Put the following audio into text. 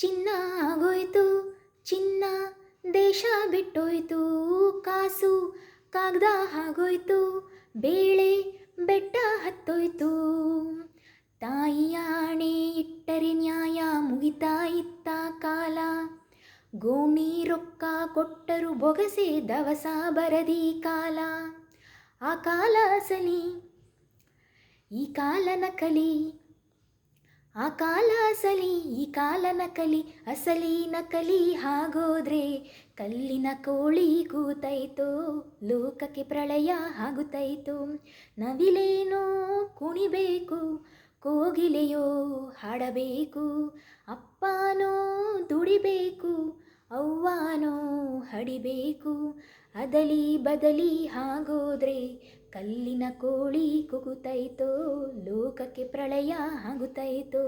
ಚಿನ್ನ ಆಗೋಯ್ತು ಚಿನ್ನ, ದೇಶ ಬಿಟ್ಟೋಯ್ತು ಕಾಸು, ಕಾಗ್ದ ಆಗೋಯ್ತು ಬೇಳೆ, ಬೆಟ್ಟ ಹತ್ತೋಯ್ತು. ತಾಯಿಯ ಆಣೆ ಇಟ್ಟರೆ ನ್ಯಾಯ ಮುಗಿತಾ ಇತ್ತ ಕಾಲ, ಗೋಣಿ ರೊಕ್ಕ ಕೊಟ್ಟರು ಬೊಗಸೆ ದವಸ ಬರದಿ ಕಾಲ. ಆ ಕಾಲ ಅಸಲಿ ಈ ಕಾಲ ನಕಲಿ, ಆ ಕಾಲ ಅಸಲಿ ಈ ಕಾಲ ನಕಲಿ, ಅಸಲಿ ನಕಲಿ ಆಗೋದ್ರೆ ಕಲ್ಲಿನ ಕೋಳಿ ಕೂತೈತೋ, ಲೋಕಕ್ಕೆ ಪ್ರಳಯ ಆಗುತ್ತೈತೋ. ನವಿಲೇನೋ ಕುಣಿಬೇಕು, ಕೋಗಿಲೆಯೋ ಹಾಡಬೇಕು, ಅಪ್ಪನೋ ದುಡಿಬೇಕು, ಅವ್ವನೋ ಹಡಿಬೇಕು. ಅದಲಿ ಬದಲಿ ಆಗೋದ್ರೆ ಕಲ್ಲಿನ ಕೋಳಿ ಕೂಗುತ್ತೈತೋ, ಲೋಕಕ್ಕೆ ಪ್ರಳಯ ಆಗುತ್ತೈತೋ.